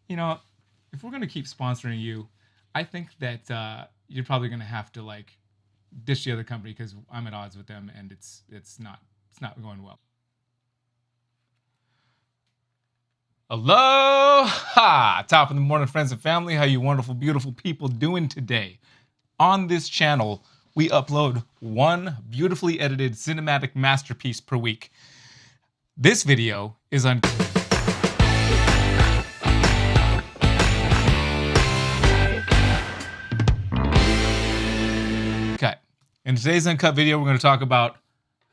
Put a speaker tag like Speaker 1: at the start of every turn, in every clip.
Speaker 1: you know, if we're gonna keep sponsoring you, I think that you're probably gonna have to like ditch the other company because I'm at odds with them, and it's not going well. Aloha! Top of the morning, friends and family. How you wonderful, beautiful people doing today? On this channel, we upload one beautifully edited cinematic masterpiece per week. This video is on... Cut. In today's uncut video, we're going to talk about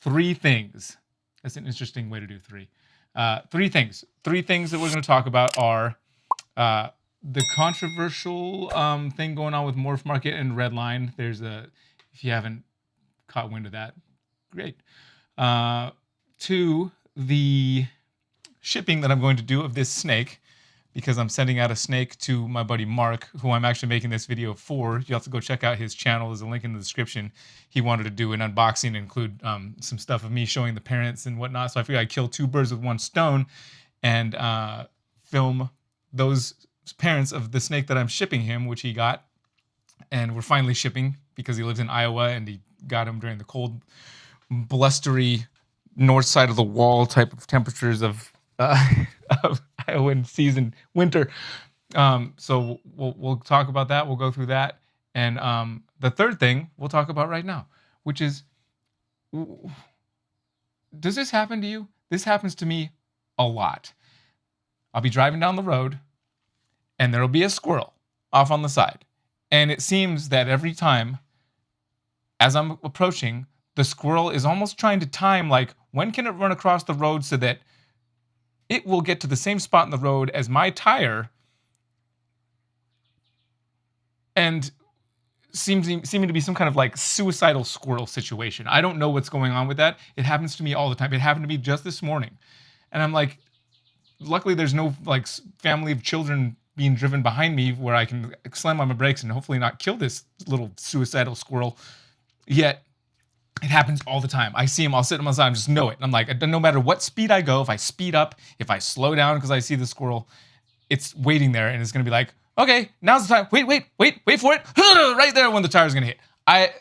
Speaker 1: three things. That's an interesting way to do three. Three things. Three things that we're going to talk about are the controversial thing going on with MorphMarket and Redline. If you haven't caught wind of that, great. Two, the shipping that I'm going to do of this snake, because I'm sending out a snake to my buddy Mark, who I'm actually making this video for. You have to go check out his channel. There's a link in the description. He wanted to do an unboxing and include some stuff of me showing the parents and whatnot. So I figured I'd kill two birds with one stone and film those parents of the snake that I'm shipping him, which he got. And we're finally shipping because he lives in Iowa and he got him during the cold, blustery north side of the wall type of temperatures of Iowa season winter. So we'll talk about that. We'll go through that. And the third thing we'll talk about right now, which is, does this happen to you? This happens to me a lot. I'll be driving down the road and there'll be a squirrel off on the side. And it seems that every time as I'm approaching, the squirrel is almost trying to time, like, when can it run across the road so that it will get to the same spot in the road as my tire, and seeming to be some kind of like suicidal squirrel situation. I don't know what's going on with that. It happens to me all the time. It happened to me just this morning. And I'm like, luckily there's no like family of children being driven behind me where I can slam on my brakes and hopefully not kill this little suicidal squirrel. Yet it happens all the time. I see him, I'll sit on my side and just know it. And I'm like, no matter what speed I go, if I speed up, if I slow down because I see the squirrel, it's waiting there and it's gonna be like, okay, now's the time. Wait for it. Right there when the tire's gonna hit. I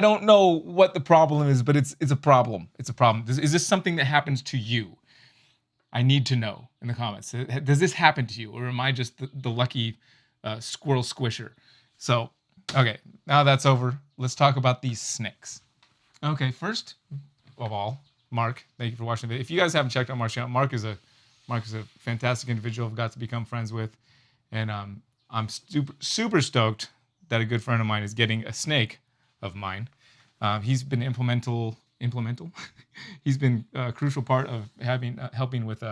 Speaker 1: don't know what the problem is, but it's a problem. It's a problem. Is this something that happens to you? I need to know in the comments. Does this happen to you, or am I just the lucky squirrel squisher? So, okay, now that's over. Let's talk about these snakes. Okay, first of all, Mark, thank you for watching the video. If you guys haven't checked out Mark's channel, Mark is a fantastic individual I've got to become friends with, and I'm super stoked that a good friend of mine is getting a snake of mine. He's been implemental. He's been a crucial part of helping with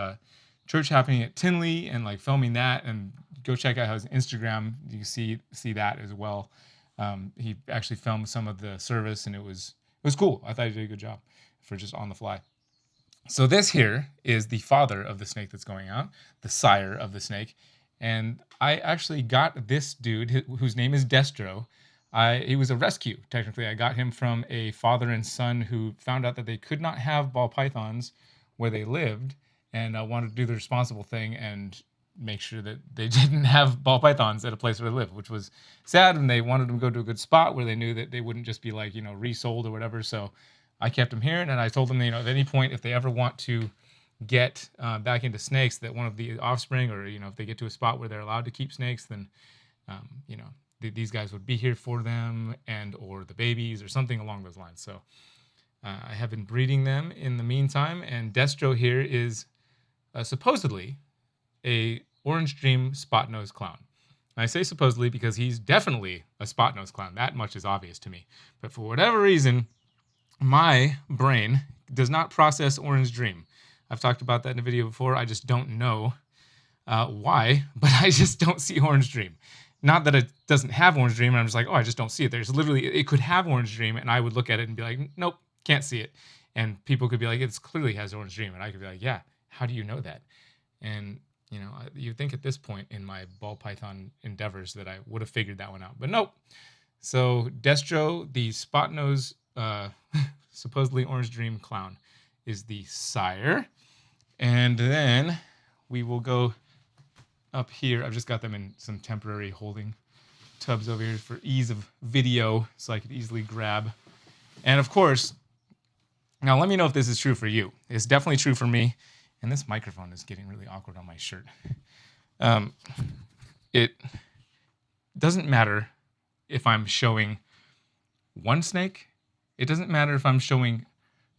Speaker 1: church happening at Tinley and like filming that. And go check out his Instagram. You can see that as well. He actually filmed some of the service, and it was cool. I thought he did a good job for just on the fly. So this here is the father of the snake that's going out, the sire of the snake. And I actually got this dude, whose name is Destro. He was a rescue, technically. I got him from a father and son who found out that they could not have ball pythons where they lived, and wanted to do the responsible thing and make sure that they didn't have ball pythons at a place where they live, which was sad, and they wanted them to go to a good spot where they knew that they wouldn't just be like, resold or whatever. So I kept them here, and I told them, at any point, if they ever want to get back into snakes, that one of the offspring, or, if they get to a spot where they're allowed to keep snakes, then, these guys would be here for them, and or the babies or something along those lines. So I have been breeding them in the meantime, and Destro here is supposedly a orange dream spot-nosed clown. And I say supposedly because he's definitely a spot-nosed clown. That much is obvious to me. But for whatever reason, my brain does not process orange dream. I've talked about that in a video before. I just don't know why, but I just don't see orange dream. Not that it doesn't have orange dream, and I'm just like, oh, I just don't see it. There's literally, it could have orange dream, and I would look at it and be like, nope, can't see it. And people could be like, it clearly has orange dream, and I could be like, yeah, how do you know that? And you'd think at this point in my ball python endeavors that I would have figured that one out, but nope. So Destro, the spot nose, supposedly orange dream clown, is the sire, and then we will go up here. I've just got them in some temporary holding tubs over here for ease of video, so I could easily grab. And of course, now let me know if this is true for you. It's definitely true for me. And this microphone is getting really awkward on my shirt. It doesn't matter if I'm showing one snake. It doesn't matter if I'm showing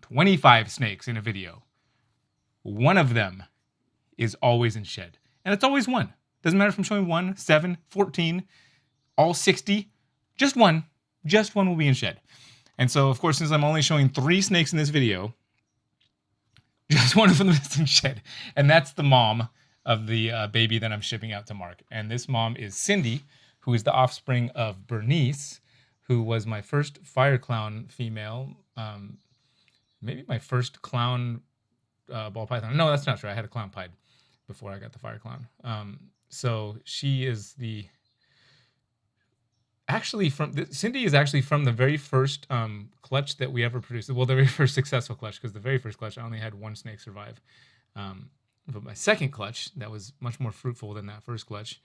Speaker 1: 25 snakes in a video. One of them is always in shed. And it's always one. Doesn't matter if I'm showing 1, 7, 14, all 60. Just one. Just one will be in shed. And so, of course, since I'm only showing 3 snakes in this video, just one of them is in shed. And that's the mom of the baby that I'm shipping out to Mark. And this mom is Cindy, who is the offspring of Bernice, who was my first fire clown female. Maybe my first clown ball python. No, that's not true. I had a clown pied before I got the fire clown. So she is Cindy is actually from the very first clutch that we ever produced. Well, the very first successful clutch, because the very first clutch I only had 1 snake survive. But my second clutch, that was much more fruitful than that first clutch,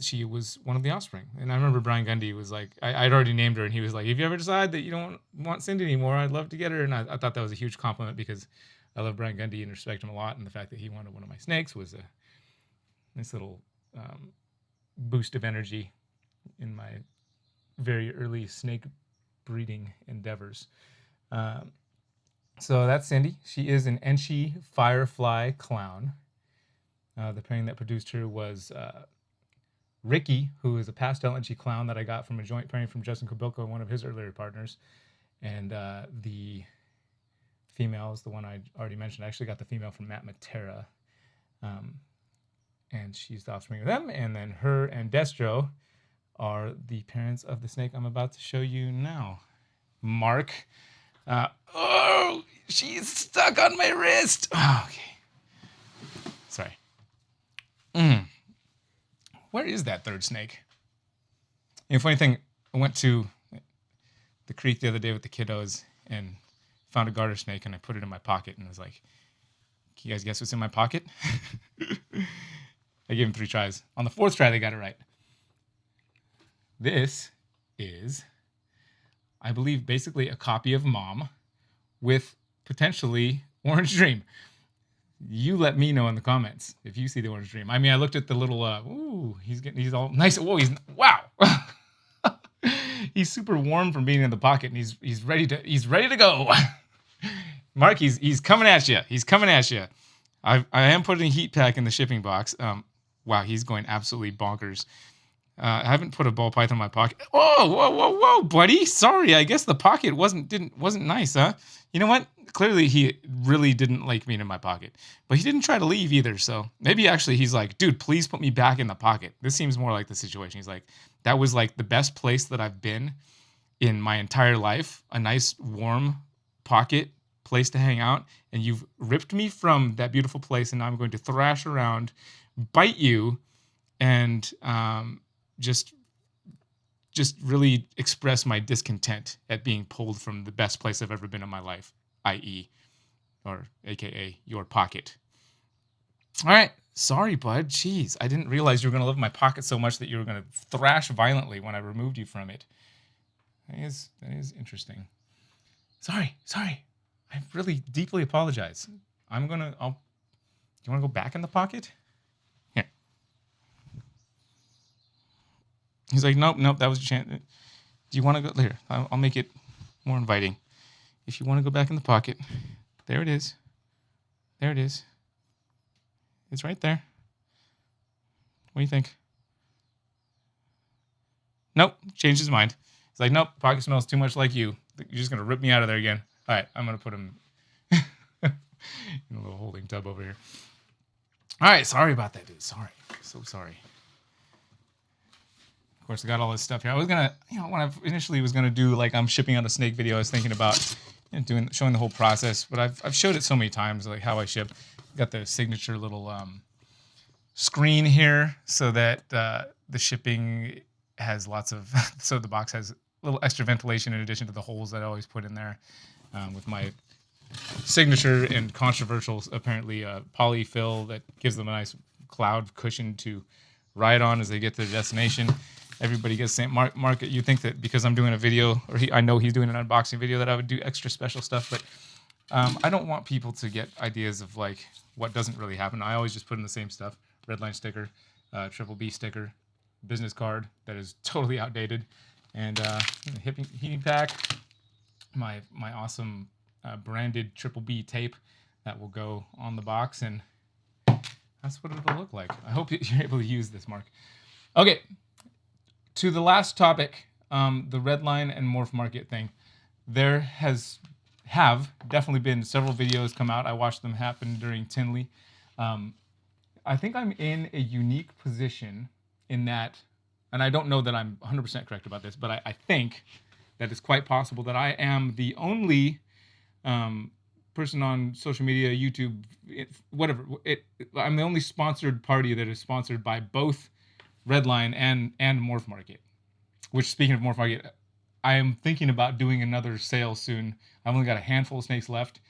Speaker 1: she was one of the offspring. And I remember Brian Gundy was like, I'd already named her, and he was like, if you ever decide that you don't want Cindy anymore, I'd love to get her. And I thought that was a huge compliment, because I love Brian Gundy and respect him a lot. And the fact that he wanted one of my snakes was a nice little boost of energy in my very early snake breeding endeavors. So that's Cindy. She is an Enchi Firefly clown. The pairing that produced her was Ricky, who is a pastel Enchi clown that I got from a joint pairing from Justin Kobilko, one of his earlier partners. And the female is the one I already mentioned. I actually got the female from Matt Matera. And she's the offspring of them. And then her and Destro are the parents of the snake I'm about to show you now. Mark. Oh, she's stuck on my wrist. Oh, okay. Sorry. Where is that third snake? You know, funny thing, I went to the creek the other day with the kiddos and found a garter snake, and I put it in my pocket and was like, can you guys guess what's in my pocket? I gave them 3 tries. On the 4th try, they got it right. This is, I believe, basically a copy of Mom with potentially Orange Dream. You let me know in the comments if you see the Orange Dream. I mean, I looked at the little, ooh, he's all nice. Whoa, wow. He's super warm from being in the pocket, and he's ready to go. Mark, he's coming at you. He's coming at you. I am putting a heat pack in the shipping box. Wow, he's going absolutely bonkers. I haven't put a ball python in my pocket. Whoa, buddy. Sorry, I guess the pocket wasn't nice, huh? You know what? Clearly he really didn't like being in my pocket. But he didn't try to leave either, so maybe actually he's like, dude, please put me back in the pocket. This seems more like the situation. He's like, that was like the best place that I've been in my entire life. A nice, warm pocket place to hang out, and you've ripped me from that beautiful place, and now I'm going to thrash around, bite you, and just really express my discontent at being pulled from the best place I've ever been in my life, i.e., or aka your pocket. All right, sorry, bud. Jeez, I didn't realize you were going to love my pocket so much that you were going to thrash violently when I removed you from it. That is interesting. Sorry. I really deeply apologize. Do you want to go back in the pocket? Here. He's like, nope, that was a chance. Do you want to go? Here, I'll make it more inviting. If you want to go back in the pocket, there it is. It's right there. What do you think? Nope, changed his mind. He's like, nope, pocket smells too much like you. You're just going to rip me out of there again. All right, I'm going to put him in a little holding tub over here. All right, sorry about that, dude. Sorry. So sorry. Of course, I got all this stuff here. I was going to, when I initially was going to do, like, I'm shipping out a snake video, I was thinking about showing the whole process, but I've showed it so many times, like how I ship. Got the signature little screen here so that the shipping has lots of, so the box has a little extra ventilation in addition to the holes that I always put in there with my signature and controversial, apparently, polyfill that gives them a nice cloud cushion to ride on as they get to their destination. Everybody gets the same market. You think that because I'm doing a video, or I know he's doing an unboxing video, that I would do extra special stuff, but I don't want people to get ideas of like what doesn't really happen. I always just put in the same stuff: Redline sticker, Triple B sticker, business card that is totally outdated, and heating pack, my awesome branded Triple B tape that will go on the box, and that's what it'll look like. I hope you're able to use this, Mark. Okay, to the last topic, the Redline and MorphMarket thing. There have definitely been several videos come out. I watched them happen during Tinley. I think I'm in a unique position in that, and I don't know that I'm 100% correct about this, but I think that it's quite possible that I am the only person on social media, YouTube, whatever. I'm the only sponsored party that is sponsored by both Redline and MorphMarket. Which, speaking of MorphMarket, I am thinking about doing another sale soon. I've only got a handful of snakes left.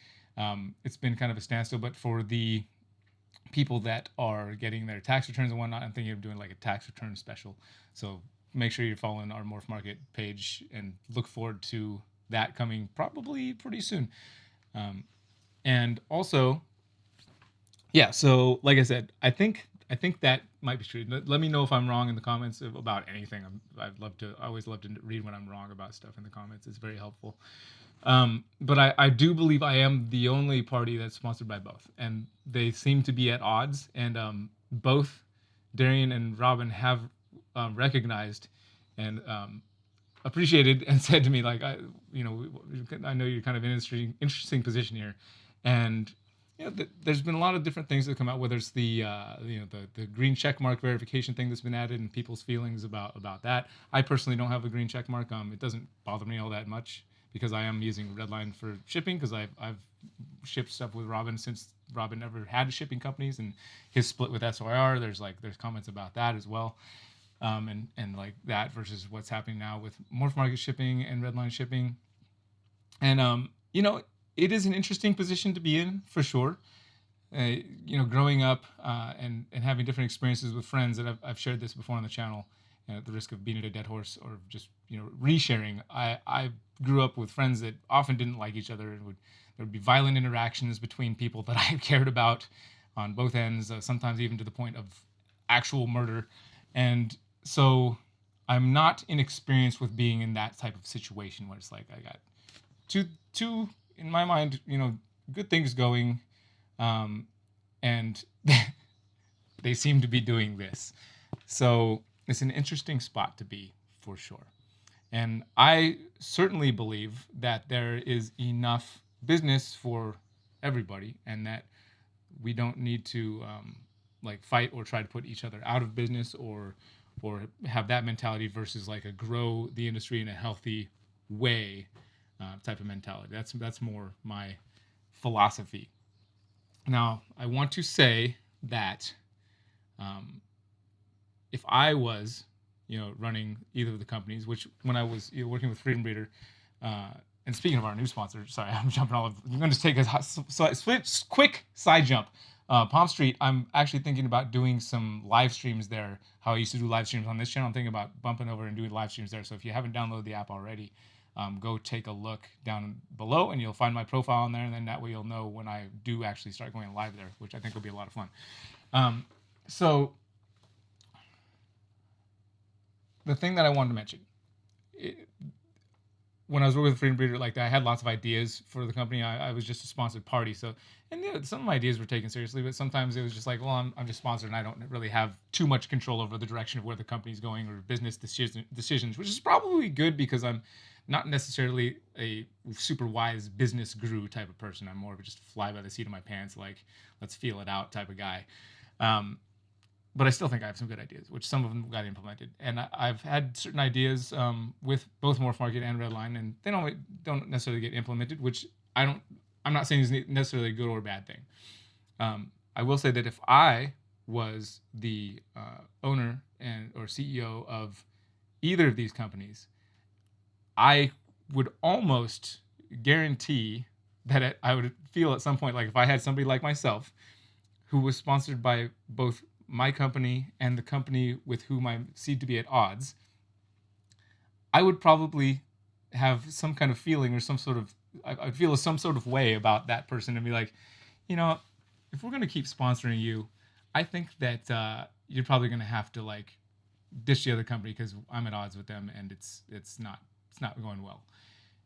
Speaker 1: It's been kind of a standstill, but for the people that are getting their tax returns and whatnot, I'm thinking of doing like a tax return special. So make sure you're following our MorphMarket page and look forward to that coming probably pretty soon. And also, yeah, so like I said, I think that might be true. Let me know if I'm wrong in the comments about anything. I always love to read when I'm wrong about stuff in the comments. It's very helpful. But I do believe I am the only party that's sponsored by both, and they seem to be at odds. And both Darian and Robin have recognized and appreciated and said to me, like, I know you're kind of in an interesting position here, and there's been a lot of different things that come out. Whether it's the green check mark verification thing that's been added and people's feelings about that. I personally don't have a green check mark. It doesn't bother me all that much because I am using Redline for shipping because I've shipped stuff with Robin since Robin never had shipping companies, and his split with SOR. There's comments about that as well. And like that versus what's happening now with MorphMarket shipping and Redline shipping. And it is an interesting position to be in for sure. Growing up and having different experiences with friends that I've shared this before on the channel, at the risk of being a dead horse or just resharing. I grew up with friends that often didn't like each other, and there would be violent interactions between people that I cared about on both ends, sometimes even to the point of actual murder. And so I'm not inexperienced with being in that type of situation where it's like I got two in my mind, good things going, and they seem to be doing this. So it's an interesting spot to be for sure. And I certainly believe that there is enough business for everybody, and that we don't need to fight or try to put each other out of business or have that mentality versus like a grow the industry in a healthy way type of mentality. That's more my philosophy. Now, I want to say that if I was, running either of the companies, which when I was working with Freedom Breeder, and speaking of our new sponsor, sorry, I'm jumping all over. I'm going to take a quick side jump. Palmstreet, I'm actually thinking about doing some live streams there. How I used to do live streams on this channel, I'm thinking about bumping over and doing live streams there. So if you haven't downloaded the app already, go take a look down below, and you'll find my profile in there, and then that way you'll know when I do actually start going live there, which I think will be a lot of fun. So the thing that I wanted to mention, when I was working with Freedom Breeder, I had lots of ideas for the company. I was just a sponsored party, and some of my ideas were taken seriously, but sometimes it was just like, well, I'm just sponsored, and I don't really have too much control over the direction of where the company's going or business decisions, which is probably good because I'm not necessarily a super wise business guru type of person. I'm more of just fly by the seat of my pants, let's feel it out type of guy. But I still think I have some good ideas, which some of them got implemented. And I've had certain ideas with both MorphMarket and Redline, and they don't necessarily get implemented, which I'm not saying is necessarily a good or bad thing. I will say that if I was the owner or CEO of either of these companies, I would almost guarantee that I would feel at some point, like if I had somebody like myself who was sponsored by both my company and the company with whom I seem to be at odds, I would probably have some kind of feeling or some sort of I'd feel some sort of way about that person and be like, you know, if we're gonna keep sponsoring you, I think that you're probably gonna have to like ditch the other company because I'm at odds with them and it's not going well.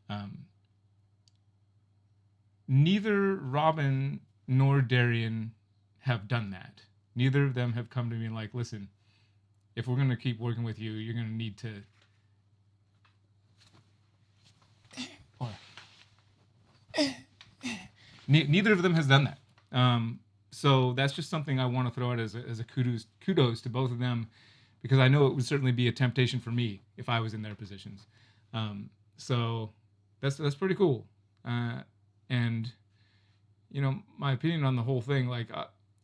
Speaker 1: Um, Neither Robin nor Darian have done that. Neither of them have come to me and like, listen, if we're gonna keep working with you, you're gonna need to. Or, neither of them has done that. So that's just something I want to throw out as a kudos to both of them, because I know it would certainly be a temptation for me if I was in their positions. So that's pretty cool. And my opinion on the whole thing, like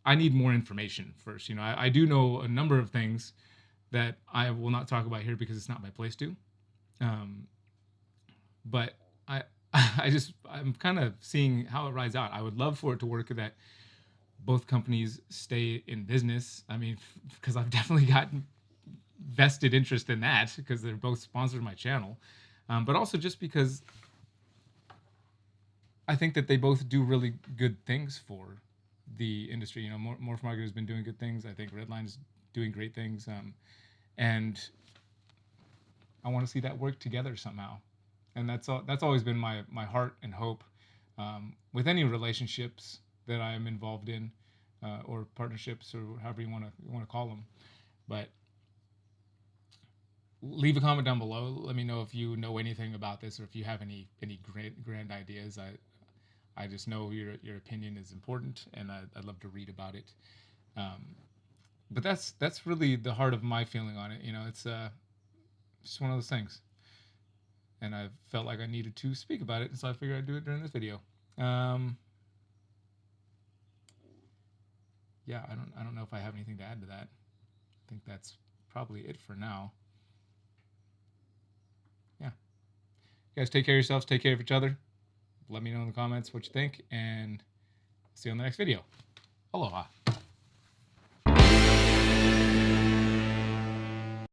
Speaker 1: I need more information first. I do know a number of things that I will not talk about here because it's not my place to. But I'm kind of seeing how it rides out. I would love for it to work that both companies stay in business. I mean, because I've definitely got vested interest in that because they're both sponsored my channel, but also just because I think that they both do really good things for the industry. MorphMarket has been doing good things. I think Redline is doing great things, and I want to see that work together somehow. And that's always been my heart and hope with any relationships that I am involved in, or partnerships, or however you want to call them. But leave a comment down below. Let me know if you know anything about this, or if you have any grand ideas. I just know your opinion is important, and I'd love to read about it. But that's really the heart of my feeling on it. It's just one of those things, and I felt like I needed to speak about it, so I figured I'd do it during this video. Yeah, I don't know if I have anything to add to that. I think that's probably it for now. Yeah. You guys take care of yourselves, take care of each other. Let me know in the comments what you think, and see you on the next video. Aloha.